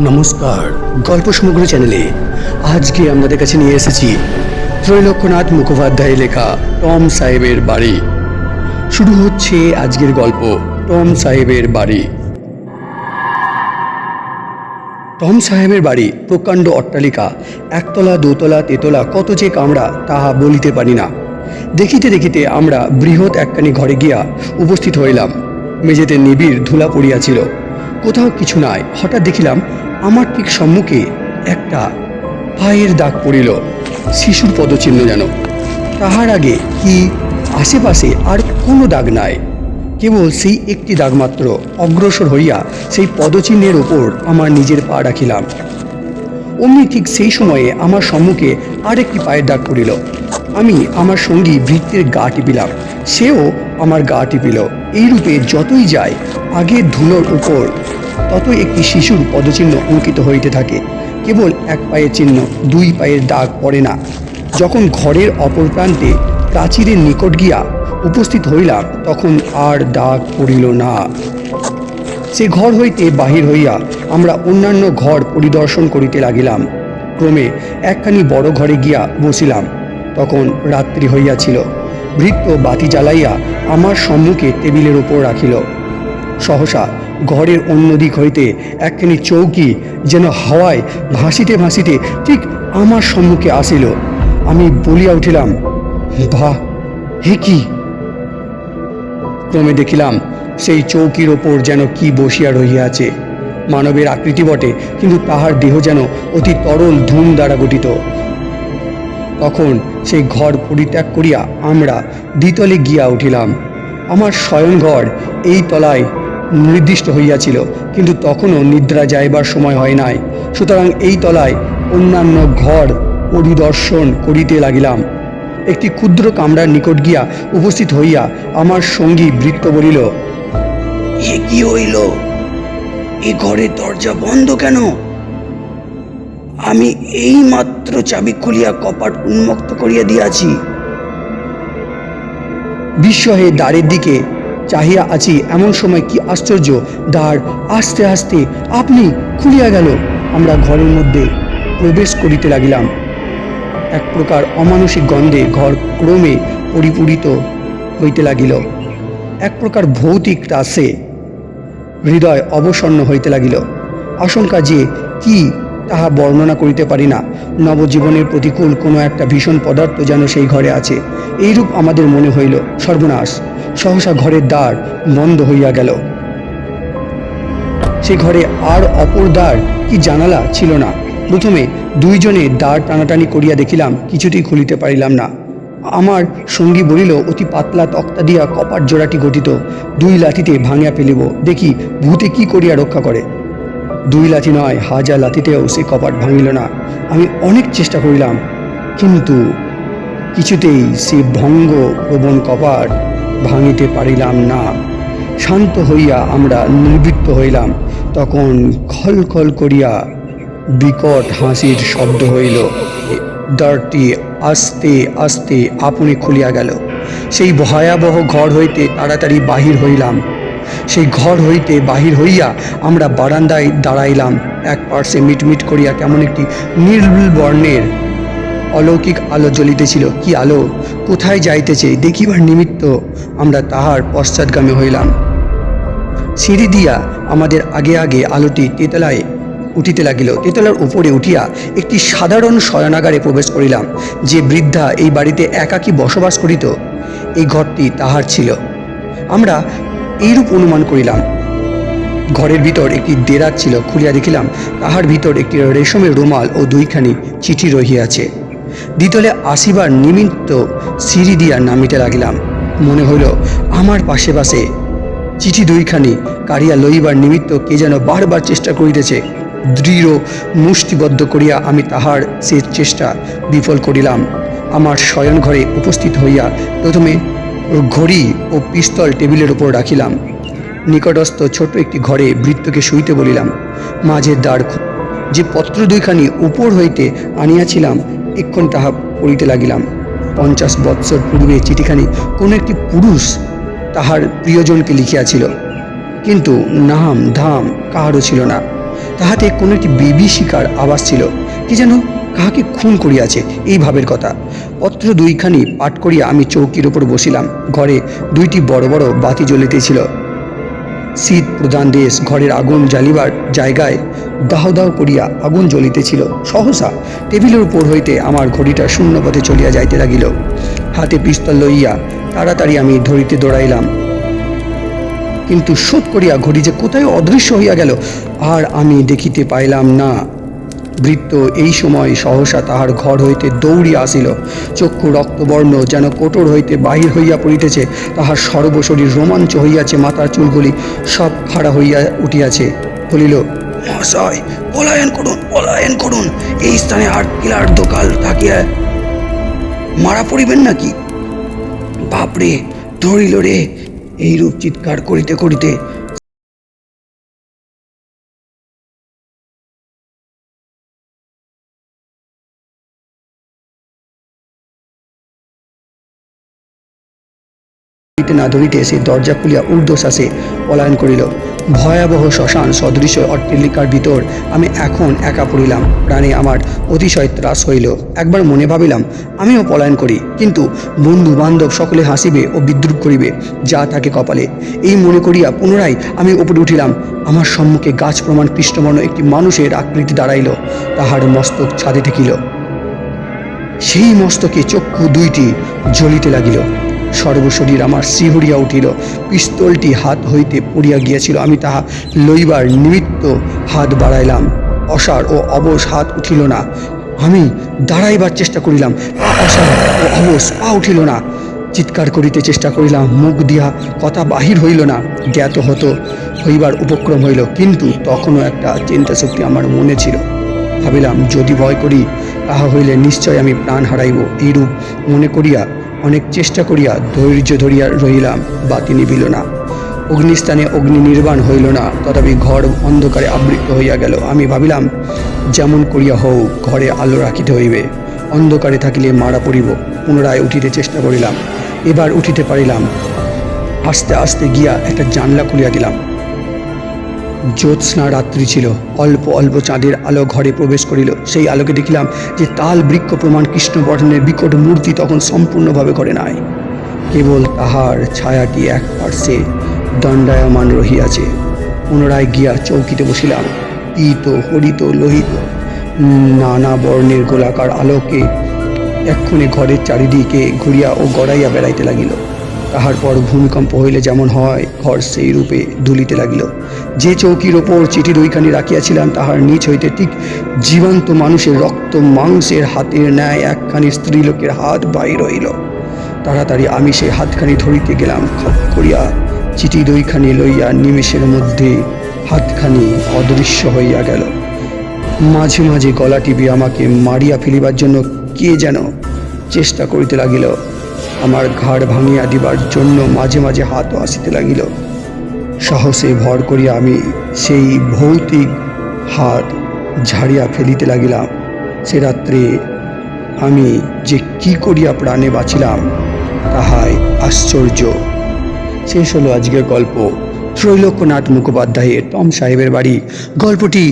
নমস্কার, গল্প সমগ্র চ্যানেলে আজকে আপনাদের কাছে নিয়ে এসেছি ত্রৈলোক্যনাথ মুখোপাধ্যায়ের লেখা টম সাহেবের বাড়ি। শুরু হচ্ছে আজকের গল্প, টম সাহেবের বাড়ি। টম সাহেবের বাড়ি প্রকাণ্ড অট্টালিকা, একতলা দোতলা তেতলা, কত যে কামরা তাহা বলিতে পারি না। দেখিতে দেখিতে আমরা বৃহৎ একখানি ঘরে গিয়া উপস্থিত হইলাম। মেঝেতে নিবিড় ধুলা পড়িয়াছিল, কোথাও কিছু নাই। হঠাৎ দেখিলাম আমার ঠিক সম্মুখে একটা পায়ের দাগ পড়িল, শিশুর পদচিহ্ন যেন। তাহার আগে কি আশেপাশে আর কোনো দাগ নাই, কেবল সেই একটি দাগ মাত্র। অগ্রসর হইয়া সেই পদচিহ্নের ওপর আমার নিজের পা রাখিলাম। অমনি ঠিক সেই সময়ে আমার সম্মুখে আরেকটি পায়ের দাগ পড়িল। আমি আমার সঙ্গী ভৃত্যের গা টিপিলাম, সেও আমার গা টিপিল। এইরূপে যতই যায় আগের ধুলোর উপর ততই একটি শিশুর পদচিহ্ন অঙ্কিত হইতে থাকে। কেবল এক পায়ের চিহ্ন, দুই পায়ের দাগ পড়ে না। যখন ঘরের অপর প্রান্তে প্রাচীরের নিকট গিয়া উপস্থিত হইলাম, তখন আর দাগ পড়িল না। সে ঘর হইতে বাহির হইয়া আমরা অন্যান্য ঘর পরিদর্শন করিতে লাগিলাম। ক্রমে একখানি বড় ঘরে গিয়া বসিলাম। তখন রাত্রি হইয়াছিল। ভৃত্য বাতি জ্বালাইয়া আমার সম্মুখে টেবিলের উপর রাখিল। সহসা ঘরের অন্য দিক হইতে একখানি চৌকি যেন হাওয়ায় ভাসিতে ভাসিতে ঠিক আমার সম্মুখে আসিল। আমি বলিয়া উঠিলাম, বাহ, হে কি! ক্রমে দেখিলাম সেই চৌকির ওপর যেন কি বসিয়া রহিয়াছে। মানবের আকৃতি বটে, কিন্তু তাহার দেহ যেন অতি তরল ধূম দ্বারা গঠিত। তখন সেই ঘর পরিত্যাগ করিয়া আমরা দ্বিতলে গিয়া উঠিলাম। আমার শয়নঘর এই তলায় নির্দিষ্ট হইয়াছিল, কিন্তু তখনও নিদ্রা যাইবার সময় হয় নাই। সুতরাং এই তলায় অন্যান্য ঘর পরিদর্শন করিতে লাগিলাম। একটি ক্ষুদ্র কামরার নিকট গিয়া উপস্থিত হইয়া আমার সঙ্গী ভৃত্য বলিল, এ কি হইল? এ ঘরের দরজা বন্ধ কেন? আমি এই মাত্র চাবি খুলিয়া কপাট উন্মুক্ত করিয়া দিয়াছি। বিস্ময়ে দ্বারের দিকে চাহিয়া আছি, এমন সময় কি আশ্চর্য, দ্বার আস্তে আস্তে আপনি খুলিয়া গেল। আমরা ঘরের মধ্যে প্রবেশ করিতে লাগিলাম। এক প্রকার অমানসিক গন্ধে ঘর ক্রমে পরিপূরিত হইতে লাগিল। এক প্রকার ভৌতিক ত্রাসে হৃদয় অবসন্ন হইতে লাগিল। আশঙ্কা যে কি তাহা বর্ণনা করিতে পারি না। নবজীবনের প্রতিকূল কোনো একটা ভীষণ পদার্থ যেন সেই ঘরে আছে, এইরূপ আমাদের মনে হইল। সর্বনাশ! সহসা ঘরের দ্বার বন্ধ হইয়া গেল। সে ঘরে আর অপর দ্বার কি জানালা ছিল না। প্রথমে দুইজনে দ্বার টানাটানি করিয়া দেখিলাম, কিছুতেই খুলিতে পারিলাম না। আমার সঙ্গী বলিল, অতি পাতলা তক্তা দিয়া কপাট জোড়াটি গঠিত, দুই লাঠিতে ভাঙিয়া ফেলিব, দেখি ভূতে কি করিয়া রক্ষা করে। দুই লাঠি নয়, হাজার লাঠিতেও সে কপাট ভাঙিল না। আমি অনেক চেষ্টা করিলাম, কিন্তু কিছুতেই সে ভঙ্গ প্রবণ কপাট ভাঙিতে পারিলাম না। শান্ত হইয়া আমরা নিবৃত্ত হইলাম। তখন খলখল করিয়া বিকট হাসির শব্দ হইল। দ্বারটি আস্তে আস্তে আপনি খুলিয়া গেল। সেই ভয়াবহ ঘর হইতে তাড়াতাড়ি বাহির হইলাম। সেই ঘর হইতে বাহির হইয়া আমরা বারান্দায় দাঁড়াইলাম। এক পার্শ্বে মিটমিট করিয়া কেমন একটি নীল বর্ণের অলৌকিক আলো জ্বলিতেছিল। কি আলো! কোথায় যাইতেছে দেখিবার নিমিত্ত আমরা তাহার পশ্চাৎগামী হইলাম। সিঁড়ি দিয়া আমাদের আগে আগে আলোটি তেতলায় উঠিতে লাগিল। তেতলার উপরে উঠিয়া একটি সাধারণ শয়নাগারে প্রবেশ করিলাম। যে বৃদ্ধা এই বাড়িতে একাকী বসবাস করিত, এই ঘরটি তাহার ছিল। আমরা এইরূপ অনুমান করিলাম। ঘরের ভিতর একটি দেরাজ ছিল। খুলিয়া দেখিলাম তাহার ভিতর একটি রেশমের রুমাল ও দুইখানি চিঠি রহিয়াছে। দ্বিতলে আসিবার নিমিত্ত সিঁড়ি দিয়া নামিতে লাগিলাম। মনে হইল আমার পাশে পাশে চিঠি দুইখানি কাড়িয়া লইবার নিমিত্ত কে যেন বারবার চেষ্টা করিতেছে। দৃঢ় মুষ্টিবদ্ধ করিয়া আমি তাহার সে চেষ্টা বিফল করিলাম। আমার শয়ন ঘরে উপস্থিত হইয়া প্রথমে ঘড়ি ও পিস্তল টেবিলের উপর রাখিলাম। নিকটস্থ ছোট একটি ঘরে ভৃত্যকে শুইতে বলিলাম। মাঝের দ্বার যে পত্র দুইখানি উপর হইতে আনিয়াছিলাম, এক্ষণ তাহা পড়িতে লাগিলাম। 50 বৎসর পূর্বে চিঠিখানি কোনো একটি পুরুষ তাহার প্রিয়জনকে লিখিয়াছিল, কিন্তু নাম ধাম কাহারও ছিল না। তাহাতে কোনো একটি বেবি শিকার আওয়াজ ছিল, কি যেন কাহাকে খুন করিয়াছে এই ভাবের কথা। পত্র দুইখানি পাঠ করিয়া আমি চৌকির ওপর বসিলাম। ঘরে দুইটি বড় বড় বাতি জ্বলিতেছিল। শীত প্রধান দেশ, ঘরের আগুন জ্বালিবার জায়গায় দাহ দাহ করিয়া আগুন জ্বলিতেছিল। সহসা টেবিলের উপর হইতে আমার ঘড়িটা শূন্য পথে চলিয়া যাইতে লাগিল। হাতে পিস্তল লইয়া তাড়াতাড়ি আমি ধরিতে দৌড়াইলাম, কিন্তু শোধ করিয়া ঘড়ি যে কোথায় অদৃশ্য হইয়া গেল আর আমি দেখিতে পাইলাম না। ভৃত্য এই সময় সহসা তাহার ঘর হইতে দৌড়িয়া আসিল। চক্ষু রক্তবর্ণ, যেন কোটর হইতে বাহির হইয়া পড়িতেছে। তাহার সর্বশরীর রোমাঞ্চ হইয়াছে, মাথার চুলগুলি সব খাড়া হইয়া উঠিয়াছে। বলিল, মহাশয়, পলায়ন করুন, পলায়ন করুন। এই স্থানে আর কিলার দোকাল থাকিয়া মারা পড়িবেন নাকি? বাপরে, ধরিল রে। এইরূপ চিৎকার করিতে করিতে না ধরিতে সে দরজা খুলিয়া ঊর্ধ্বশ্বাসে পলায়ন করিল। ভয়াবহ শ্মশান সদৃশ অট্টালিকার ভিতর আমি এখন একা পড়িলাম। প্রাণে আমার অতিশয় ত্রাস হইল। একবার মনে ভাবিলাম আমিও পলায়ন করি, কিন্তু বন্ধু বান্ধব সকলে হাসিবে ও বিদ্রুপ করিবে, যা থাকে কপালে। এই মনে করিয়া পুনরায় আমি উপরে উঠিলাম। আমার সম্মুখে গাছ প্রমাণ কৃষ্ণবর্ণ একটি মানুষের আকৃতি দাঁড়াইল। তাহার মস্তক ছাদে ঠেকিল। সেই মস্তকে চক্ষু দুইটি জ্বলিতে লাগিল। সর্বশরীর আমার শিহরিয়া উঠিল। পিস্তলটি হাত হইতে পড়িয়া গিয়াছিল। আমি তাহা লইবার নিমিত্ত হাত বাড়াইলাম। অসাড় ও অবশ হাত উঠিল না। আমি দাঁড়াইবার চেষ্টা করিলাম, অসাড় ও অবশ পা উঠিল না। চিৎকার করিতে চেষ্টা করিলাম, মুখ দিয়া কথা বাহির হইল না। জ্ঞাত হইবার উপক্রম হইল, কিন্তু তখনও একটা চিন্তা শক্তি আমার মনে ছিল। ভাবিলাম, যদি ভয় করি তাহা হইলে নিশ্চয় আমি প্রাণ হারাইব। এইরূপ মনে করিয়া অনেক চেষ্টা করিয়া ধৈর্য ধরিয়া রহিলাম। বাতি নিভিল না, অগ্নিস্থানে অগ্নি নির্বাণ হইল না। তথাপি ঘর অন্ধকারে আবৃত হইয়া গেল। আমি ভাবিলাম, যেমন করিয়া হোক ঘরে আলো রাখিতে হইবে, অন্ধকারে থাকিলে মারা পড়িব। পুনরায় উঠিতে চেষ্টা করিলাম। এবার উঠিতে পারিলাম। আস্তে আস্তে গিয়া একটা জানলা খুলিয়া দিলাম। জ্যোৎস্না রাত্রি ছিল। অল্প অল্প চাঁদের আলো ঘরে প্রবেশ করিল। সেই আলোকে দেখিলাম যে তাল বৃক্ষ প্রমাণ কৃষ্ণবর্ণের বিকট মূর্তি তখন সম্পূর্ণভাবে ঘরে নাই। কেবল তাহার ছায়াটি এক পার্শ্বে দণ্ডায়মান রহিয়াছে। পুনরায় গিয়া চৌকিতে বসিলাম। পীত, হরিত, লোহিত নানা বর্ণের গোলাকার আলোকে এক্ষণে ঘরের চারিদিকে ঘুরিয়া ও গড়াইয়া বেড়াইতে লাগিল। তাহার পর ভূমিকম্প হইলে যেমন হয়, ঘর সেই রূপে দুলিতে লাগিল। যে চৌকির ওপর চিঠি দুইখানি রাখিয়াছিলাম, তাহার নিচ হইতে ঠিক জীবন্ত মানুষের রক্ত মাংসের হাতের ন্যায় একখানি স্ত্রীলোকের হাত বাহির হইল। তাড়াতাড়ি আমি সেই হাতখানি ধরিতে গেলাম। খপ করিয়া চিঠি দুইখানি লইয়া নিমেষের মধ্যে হাতখানি অদৃশ্য হইয়া গেল। মাঝে মাঝে গলা টিপে আমাকে মারিয়া ফেলিবার জন্য কে যেন চেষ্টা করিতে লাগিল। আমার ঘাড় ভাঙিয়া দিবার জন্য মাঝে মাঝে হাতও আসিতে লাগিল। সাহসে ভর করিয়া আমি সেই ভৌতিক হাত ঝাড়িয়া ফেলিতে লাগিলাম। সে রাত্রে আমি যে কি করিয়া প্রাণে বাঁচিলাম, তাহাই আশ্চর্য। শেষ হলো আজকের গল্প ত্রৈলোক্যনাথ মুখোপাধ্যায়ের টম সাহেবের বাড়ি। গল্পটি